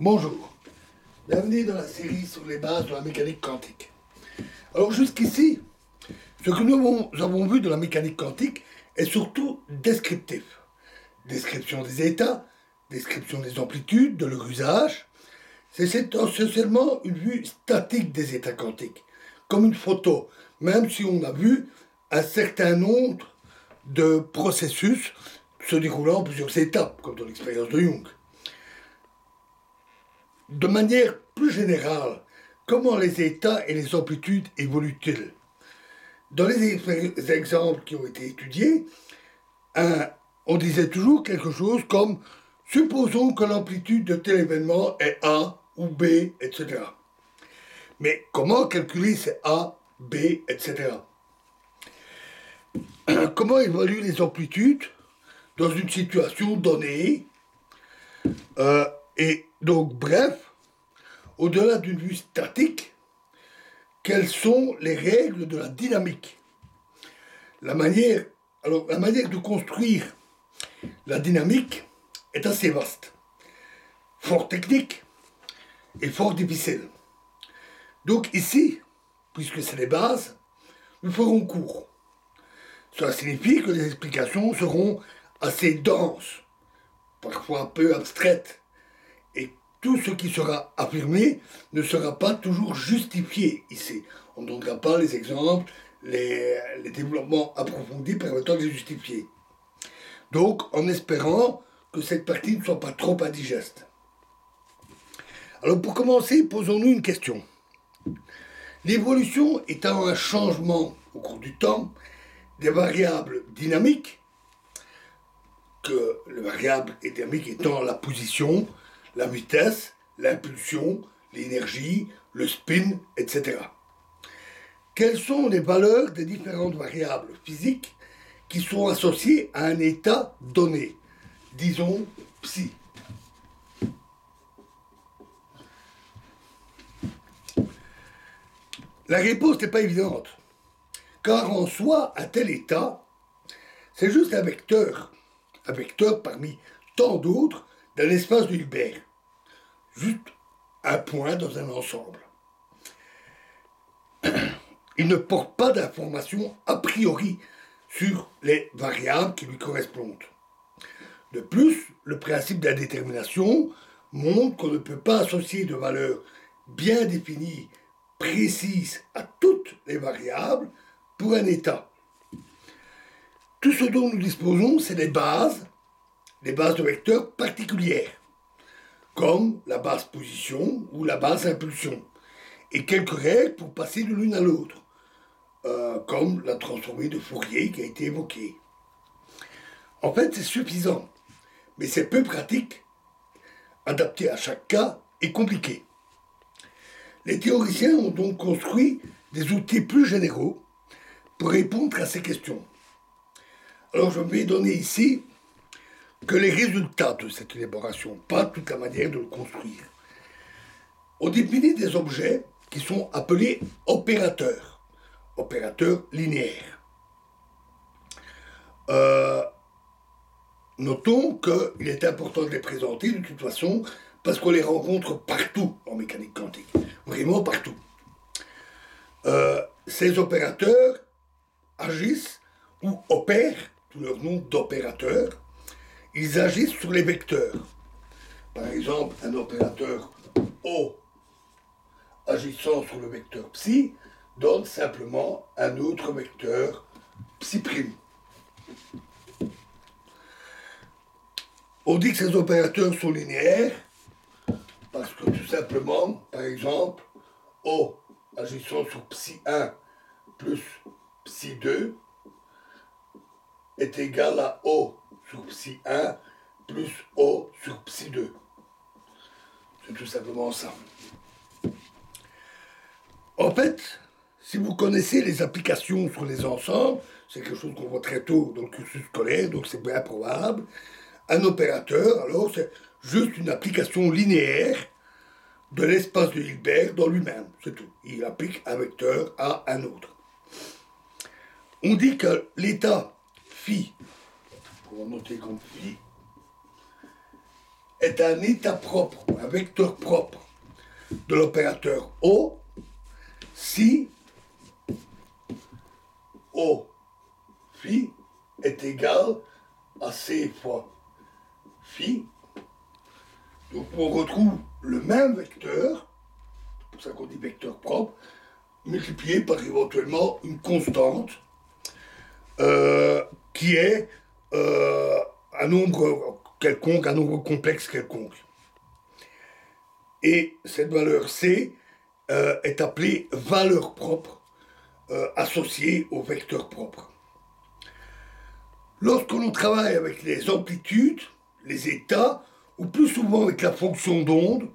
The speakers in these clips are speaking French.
Bonjour, bienvenue dans la série sur les bases de la mécanique quantique. Alors jusqu'ici, ce que nous avons vu de la mécanique quantique est surtout descriptif. Description des états, description des amplitudes, de leur usage. C'est essentiellement une vue statique des états quantiques, comme une photo, même si on a vu un certain nombre de processus se déroulant en plusieurs étapes, comme dans l'expérience de Jung. De manière plus générale, comment les états et les amplitudes évoluent-ils? Dans les exemples qui ont été étudiés, on disait toujours quelque chose comme « supposons que l'amplitude de tel événement est A ou B, etc. » Mais comment calculer ces A, B, etc. Comment évoluent les amplitudes dans une situation donnée? Et donc, bref, au-delà d'une vue statique, quelles sont les règles de la dynamique? La manière de construire la dynamique est assez vaste, fort technique et fort difficile. Donc ici, puisque c'est les bases, nous ferons court. Cela signifie que les explications seront assez denses, parfois un peu abstraites, et tout ce qui sera affirmé ne sera pas toujours justifié ici. On ne donnera pas les exemples, les développements approfondis permettant de les justifier. Donc, en espérant que cette partie ne soit pas trop indigeste. Alors, pour commencer, posons-nous une question. L'évolution étant un changement au cours du temps des variables dynamiques, que les variables dynamiques étant la position, la vitesse, l'impulsion, l'énergie, le spin, etc. Quelles sont les valeurs des différentes variables physiques qui sont associées à un état donné, disons psi? La réponse n'est pas évidente, car en soi, un tel état, c'est juste un vecteur parmi tant d'autres d'un espace de Hilbert, juste un point dans un ensemble. Il ne porte pas d'informations a priori sur les variables qui lui correspondent. De plus, le principe d'indétermination montre qu'on ne peut pas associer de valeurs bien définies, précises à toutes les variables pour un état. Tout ce dont nous disposons, c'est des bases de vecteurs particulières, comme la base position ou la base impulsion, et quelques règles pour passer de l'une à l'autre, comme la transformée de Fourier qui a été évoquée. En fait, c'est suffisant, mais c'est peu pratique, adapté à chaque cas et compliqué. Les théoriciens ont donc construit des outils plus généraux pour répondre à ces questions. Alors je vais donner ici que les résultats de cette élaboration, pas toute la manière de le construire. On définit des objets qui sont appelés opérateurs linéaires. Notons qu'il est important de les présenter de toute façon parce qu'on les rencontre partout en mécanique quantique, vraiment partout. Ces opérateurs agissent ou opèrent, tout leur nom d'opérateurs, ils agissent sur les vecteurs. Par exemple, un opérateur O agissant sur le vecteur psi donne simplement un autre vecteur psi'. On dit que ces opérateurs sont linéaires parce que tout simplement, par exemple, O agissant sur psi1 plus psi2 est égal à O sur psi1 plus O sur psi2. C'est tout simplement ça. En fait, si vous connaissez les applications sur les ensembles, c'est quelque chose qu'on voit très tôt dans le cursus scolaire, donc c'est bien probable. Un opérateur, alors, c'est juste une application linéaire de l'espace de Hilbert dans lui-même, c'est tout. Il applique un vecteur à un autre. On dit que l'état phi, on va noter comme phi, est un état propre, un vecteur propre de l'opérateur O si O phi est égal à C fois phi. Donc on retrouve le même vecteur, c'est pour ça qu'on dit vecteur propre, multiplié par éventuellement une constante qui est un nombre quelconque, un nombre complexe quelconque. Et cette valeur C est appelée valeur propre associée au vecteur propre. Lorsque l'on travaille avec les amplitudes, les états, ou plus souvent avec la fonction d'onde,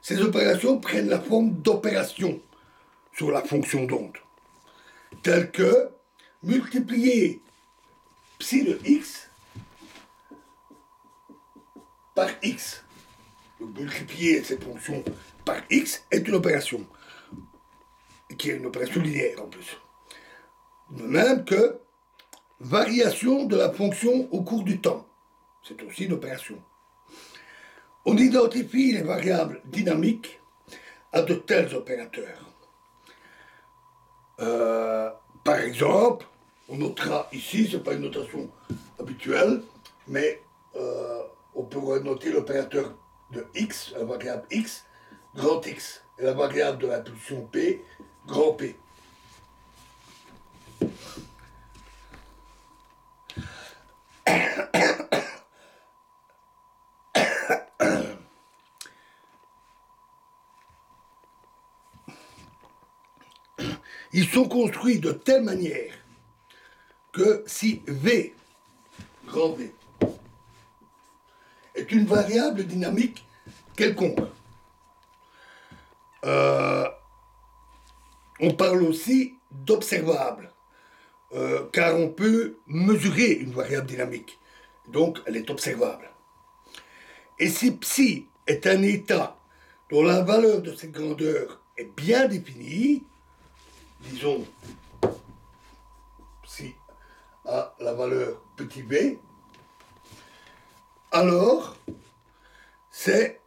ces opérations prennent la forme d'opérations sur la fonction d'onde, telles que multiplier psi de x par x. Donc, multiplier cette fonction par x est une opération, qui est une opération linéaire en plus. De même que variation de la fonction au cours du temps, c'est aussi une opération. On identifie les variables dynamiques à de tels opérateurs. Par exemple, on notera ici, ce n'est pas une notation habituelle, mais on pourrait noter l'opérateur de x, la variable x, grand X, et la variable de l'impulsion P, grand P. Ils sont construits de telle manière que si V, grand V, est une variable dynamique quelconque, on parle aussi d'observable, car on peut mesurer une variable dynamique, donc elle est observable. Et si psi est un état dont la valeur de cette grandeur est bien définie, disons psi a la valeur petit b, alors cet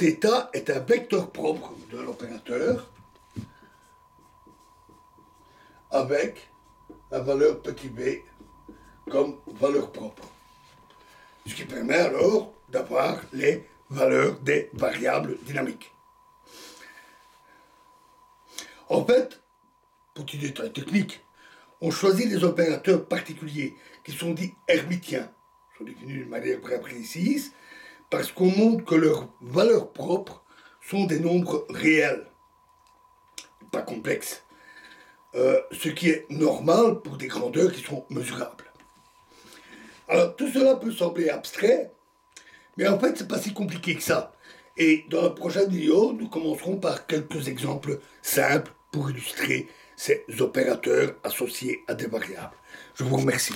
état est un vecteur propre de l'opérateur avec la valeur petit b comme valeur propre. Ce qui permet alors d'avoir les valeurs des variables dynamiques. En fait, petit détail technique, on choisit des opérateurs particuliers qui sont dits hermitiens, sont définis d'une manière très précise, parce qu'on montre que leurs valeurs propres sont des nombres réels, pas complexes, ce qui est normal pour des grandeurs qui sont mesurables. Alors tout cela peut sembler abstrait, mais en fait c'est pas si compliqué que ça. Et dans la prochaine vidéo, nous commencerons par quelques exemples simples pour illustrer ces opérateurs associés à des variables. Je vous remercie.